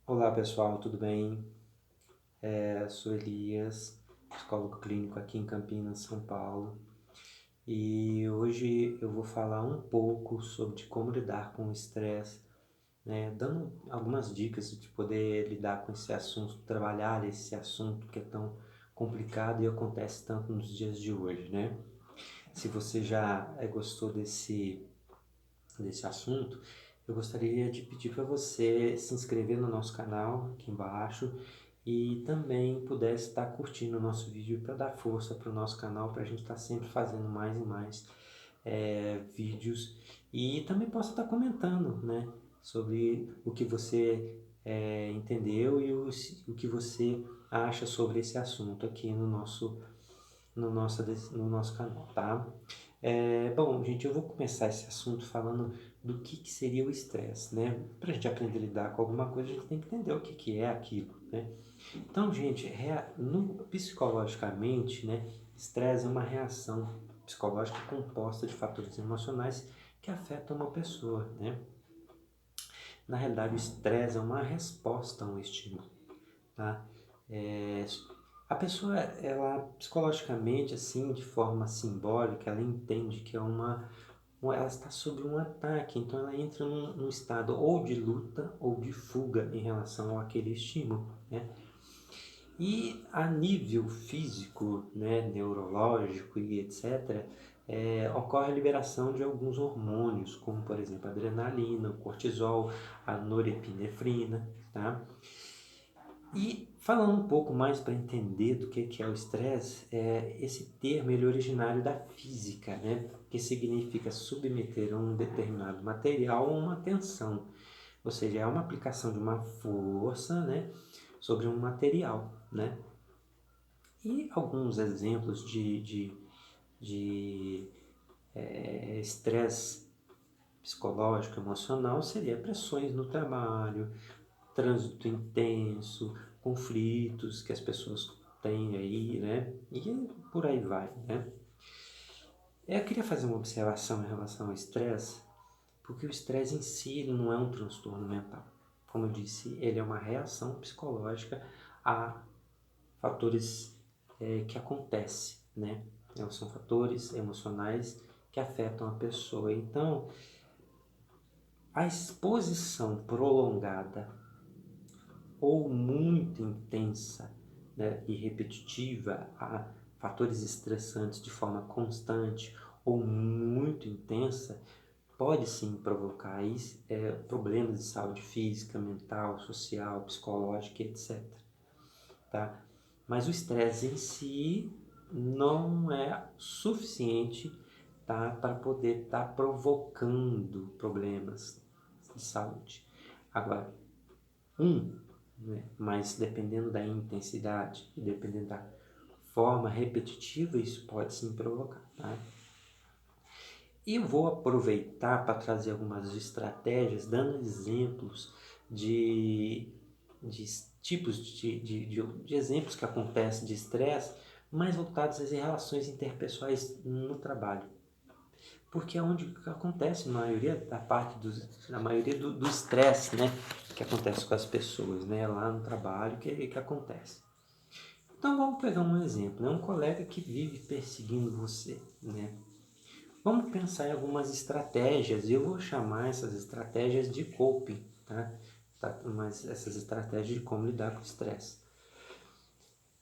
Olá pessoal, tudo bem? Sou Elias, psicólogo clínico aqui em Campinas, São Paulo. E hoje eu vou falar um pouco sobre como lidar com o estresse, né? Dando algumas dicas de poder lidar com esse assunto, trabalhar esse assunto que é tão complicado e acontece tanto nos dias de hoje, né? Se você já gostou desse assunto, eu gostaria de pedir para você se inscrever no nosso canal aqui embaixo e também pudesse estar curtindo o nosso vídeo para dar força para o nosso canal, para a gente estar sempre fazendo mais e mais vídeos e também possa estar comentando, né, sobre o que você entendeu e o que você acha sobre esse assunto aqui no nosso canal, tá? Bom, gente, eu vou começar esse assunto falando do que seria o estresse, né? Para a gente aprender a lidar com alguma coisa, a gente tem que entender o que é aquilo, né? Então, gente, psicologicamente, né, estresse é uma reação psicológica composta de fatores emocionais que afetam uma pessoa, né? Na realidade, o estresse é uma resposta a um estímulo, tá? É, a pessoa, ela psicologicamente, assim, de forma simbólica, ela entende que ela está sob um ataque, então ela entra num estado ou de luta ou de fuga em relação àquele estímulo, né? E a nível físico, né, neurológico e etc., ocorre a liberação de alguns hormônios, como por exemplo a adrenalina, o cortisol, a norepinefrina, tá? E falando um pouco mais para entender do que é o estresse, esse termo ele é originário da física, né? Que significa submeter um determinado material a uma tensão, ou seja, é uma aplicação de uma força, né, sobre um material, né? E alguns exemplos de estresse psicológico, emocional, seria pressões no trabalho, trânsito intenso, conflitos que as pessoas têm aí, né? E por aí vai, né? Eu queria fazer uma observação em relação ao estresse, porque o estresse em si ele não é um transtorno mental. Como eu disse, ele é uma reação psicológica a fatores que acontecem, né? Então, são fatores emocionais que afetam a pessoa. Então, a exposição prolongada ou muito intensa, né, e repetitiva a fatores estressantes de forma constante ou muito intensa pode sim provocar problemas de saúde física, mental, social, psicológica, etc. Tá? Mas o estresse em si não é suficiente, tá, para poder estar provocando problemas de saúde. Agora, né, mas dependendo da intensidade e dependendo da forma repetitiva, isso pode sim provocar. Tá? E eu vou aproveitar para trazer algumas estratégias, dando exemplos de, de tipos de exemplos que acontecem de estresse, mais voltados às relações interpessoais no trabalho. Porque é onde acontece a maioria da parte a maioria do estresse, né, que acontece com as pessoas, né, lá no trabalho, que acontece. Então vamos pegar um exemplo, né, um colega que vive perseguindo você, né. Vamos pensar em algumas estratégias, e eu vou chamar essas estratégias de coping, tá? Mas essas estratégias de como lidar com o estresse.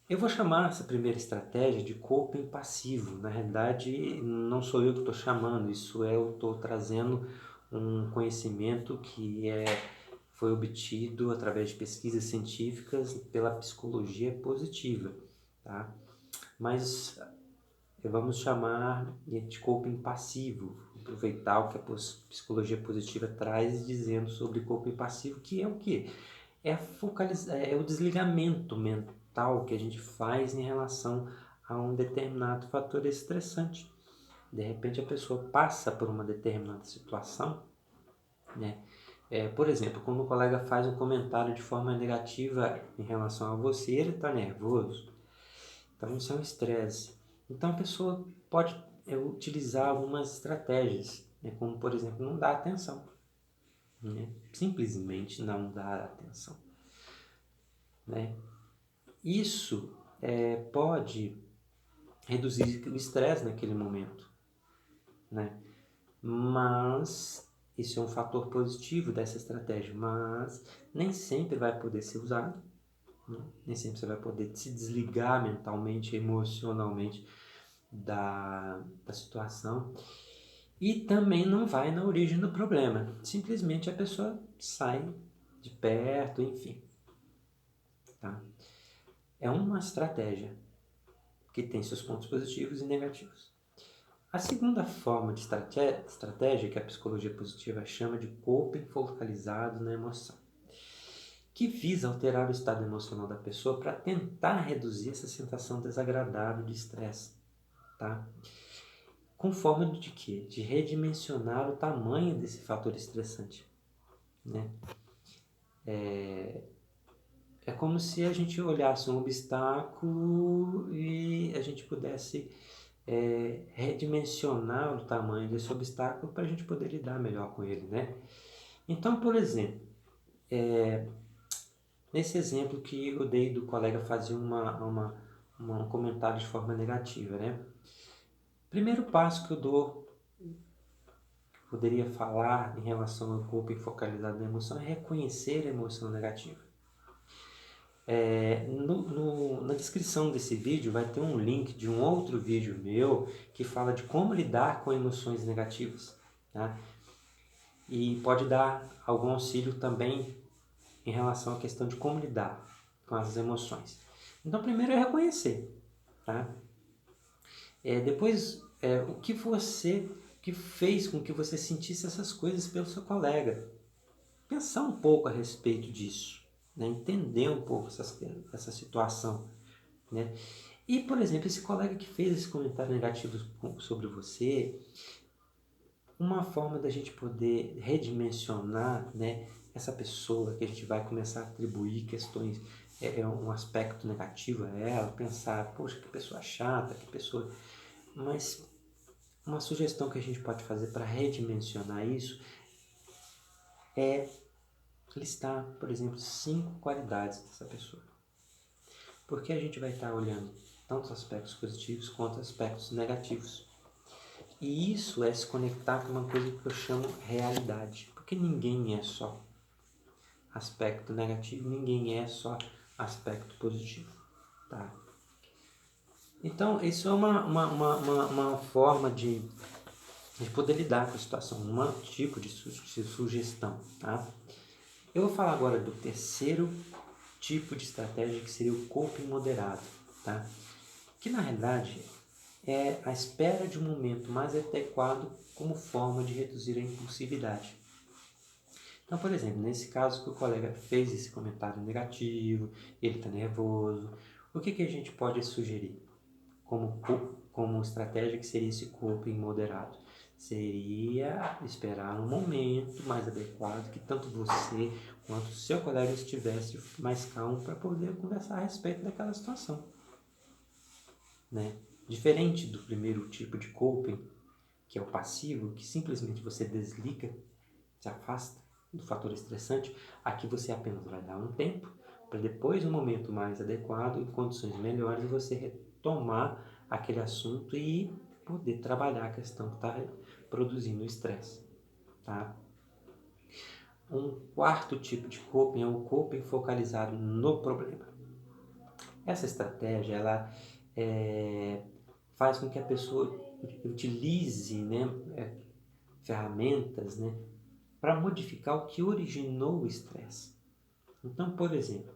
Eu vou chamar essa primeira estratégia de coping passivo. Na realidade, não sou eu que estou chamando, eu estou trazendo um conhecimento foi obtido através de pesquisas científicas pela psicologia positiva, tá? Mas vamos chamar de coping passivo, aproveitar o que a psicologia positiva traz dizendo sobre coping passivo, que é o quê? É o desligamento mental que a gente faz em relação a um determinado fator estressante. De repente a pessoa passa por uma determinada situação, né? Por exemplo, quando o colega faz um comentário de forma negativa em relação a você, ele está nervoso. Então isso é um estresse. Então a pessoa pode utilizar algumas estratégias, né? Como por exemplo, não dar atenção, né? Simplesmente não dar atenção. né? Isso pode reduzir o estresse naquele momento, né? Mas isso é um fator positivo dessa estratégia, mas nem sempre vai poder ser usado, né? Nem sempre você vai poder se desligar mentalmente, emocionalmente da situação. E também não vai na origem do problema. Simplesmente a pessoa sai de perto, enfim. Tá? É uma estratégia que tem seus pontos positivos e negativos. A segunda forma de estratégia que a psicologia positiva chama de coping focalizado na emoção, que visa alterar o estado emocional da pessoa para tentar reduzir essa sensação desagradável de estresse. Tá? Com forma de quê? De redimensionar o tamanho desse fator estressante. Né? É como se a gente olhasse um obstáculo e a gente pudesse redimensionar o tamanho desse obstáculo para a gente poder lidar melhor com ele, né? Então, por exemplo, nesse exemplo que eu dei do colega fazer um comentário de forma negativa, né? Primeiro passo que eu dou, poderia falar em relação ao corpo focalizado na emoção, é reconhecer a emoção negativa. Na descrição desse vídeo vai ter um link de um outro vídeo meu que fala de como lidar com emoções negativas, tá? E pode dar algum auxílio também em relação à questão de como lidar com as emoções. Então, primeiro é reconhecer, tá? Depois, o que fez com que você sentisse essas coisas pelo seu colega. Pensar um pouco a respeito disso, né? Entender um pouco essa situação, né? E, por exemplo, esse colega que fez esse comentário negativo sobre você, uma forma da gente poder redimensionar, né, essa pessoa que a gente vai começar a atribuir questões, um aspecto negativo a ela, pensar, poxa, que pessoa chata, que pessoa... Mas uma sugestão que a gente pode fazer para redimensionar isso é listar, por exemplo, 5 qualidades dessa pessoa. Porque a gente vai estar olhando tanto aspectos positivos quanto aspectos negativos. E isso é se conectar com uma coisa que eu chamo realidade. Porque ninguém é só aspecto negativo, ninguém é só aspecto positivo. Tá? Então, isso é uma forma de poder lidar com a situação, um tipo de sugestão. Tá? Eu vou falar agora do terceiro tipo de estratégia, que seria o coping moderado. Tá? Que na realidade é a espera de um momento mais adequado como forma de reduzir a impulsividade. Então, por exemplo, nesse caso que o colega fez esse comentário negativo, ele está nervoso, o que a gente pode sugerir como estratégia, que seria esse coping moderado? Seria esperar um momento mais adequado que tanto você quanto o seu colega estivesse mais calmo para poder conversar a respeito daquela situação. Né? Diferente do primeiro tipo de coping, que é o passivo, que simplesmente você desliga, se afasta do fator estressante, aqui você apenas vai dar um tempo para depois, um momento mais adequado, em condições melhores, você retomar aquele assunto e poder trabalhar a questão que está produzindo o estresse. Tá? Um quarto tipo de coping é o coping focalizado no problema. Essa estratégia, ela faz com que a pessoa utilize, né, ferramentas, né, para modificar o que originou o estresse. Então, por exemplo,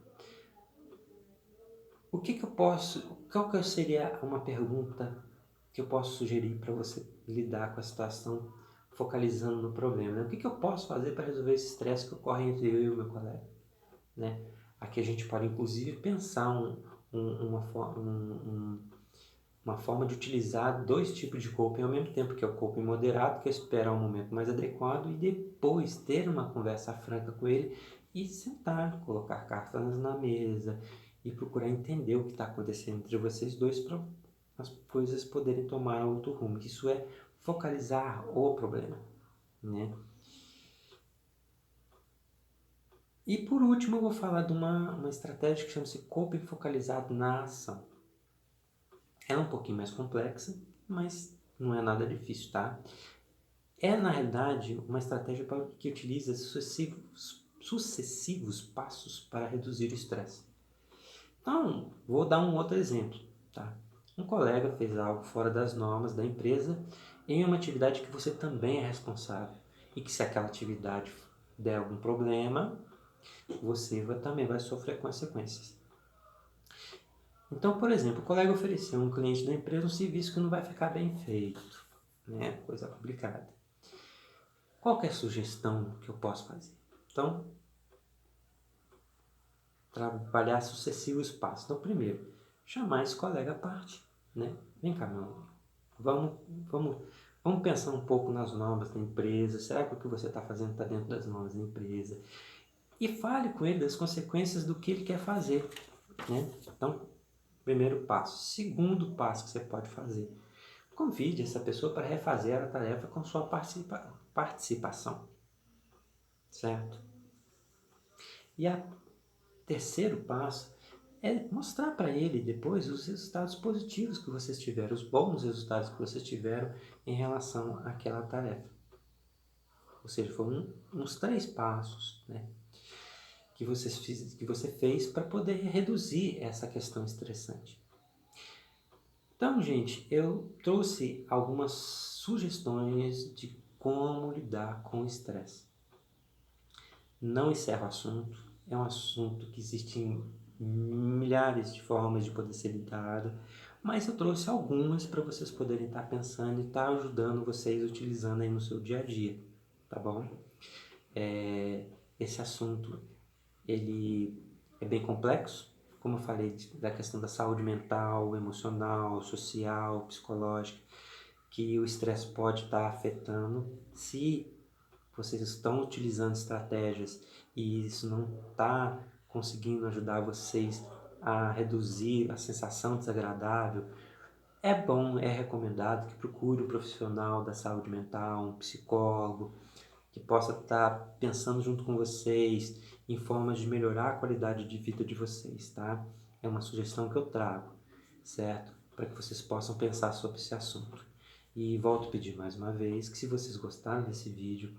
qual que seria uma pergunta que eu posso sugerir para você lidar com a situação focalizando no problema? Né? O que eu posso fazer para resolver esse estresse que ocorre entre eu e o meu colega? Né? Aqui a gente pode, inclusive, pensar uma forma de utilizar 2 tipos de coping ao mesmo tempo, que é o coping moderado, que é esperar um momento mais adequado e depois ter uma conversa franca com ele e sentar, colocar cartas na mesa e procurar entender o que está acontecendo entre vocês dois para as coisas poderem tomar outro rumo. Isso é focalizar o problema, né? E por último, eu vou falar de uma estratégia que chama-se coping focalizado na ação. Ela é um pouquinho mais complexa, mas não é nada difícil, tá? É, na realidade, uma estratégia que utiliza sucessivos passos para reduzir o estresse. Então, vou dar um outro exemplo, tá? Um colega fez algo fora das normas da empresa em uma atividade que você também é responsável e que se aquela atividade der algum problema, você também vai sofrer consequências. Então, por exemplo, o colega ofereceu a um cliente da empresa um serviço que não vai ficar bem feito, né? Coisa complicada. Qual que é a sugestão que eu posso fazer? Então, trabalhar sucessivos passos. Então, primeiro, chamar esse colega à parte, né? Vem cá, meu amigo. Vamos, vamos, vamos pensar um pouco nas normas da empresa. Será que o que você está fazendo está dentro das normas da empresa? E fale com ele das consequências do que ele quer fazer, né? Então, primeiro passo. Segundo passo que você pode fazer. Convide essa pessoa para refazer a tarefa com sua participação, certo? E o terceiro passo é mostrar para ele depois os resultados positivos que vocês tiveram, os bons resultados que vocês tiveram em relação àquela tarefa. Ou seja, foram uns 3 passos, né, que você fez para poder reduzir essa questão estressante. Então, gente, eu trouxe algumas sugestões de como lidar com o estresse. Não encerro o assunto, é um assunto que existem milhares de formas de poder ser lidado, mas eu trouxe algumas para vocês poderem estar pensando e estar ajudando vocês utilizando aí no seu dia a dia, tá bom? Esse assunto, ele é bem complexo, como eu falei, da questão da saúde mental, emocional, social, psicológica, que o estresse pode estar afetando. Se vocês estão utilizando estratégias e isso não está conseguindo ajudar vocês a reduzir a sensação desagradável, é bom, é recomendado que procure um profissional da saúde mental, um psicólogo, que possa estar pensando junto com vocês em formas de melhorar a qualidade de vida de vocês, tá? É uma sugestão que eu trago, certo? Para que vocês possam pensar sobre esse assunto. E volto a pedir mais uma vez que se vocês gostaram desse vídeo,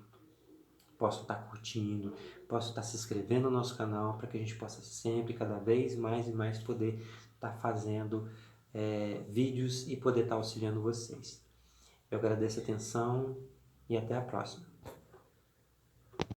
possam estar curtindo, possam estar se inscrevendo no nosso canal para que a gente possa sempre, cada vez mais e mais poder estar fazendo vídeos e poder estar auxiliando vocês. Eu agradeço a atenção e até a próxima.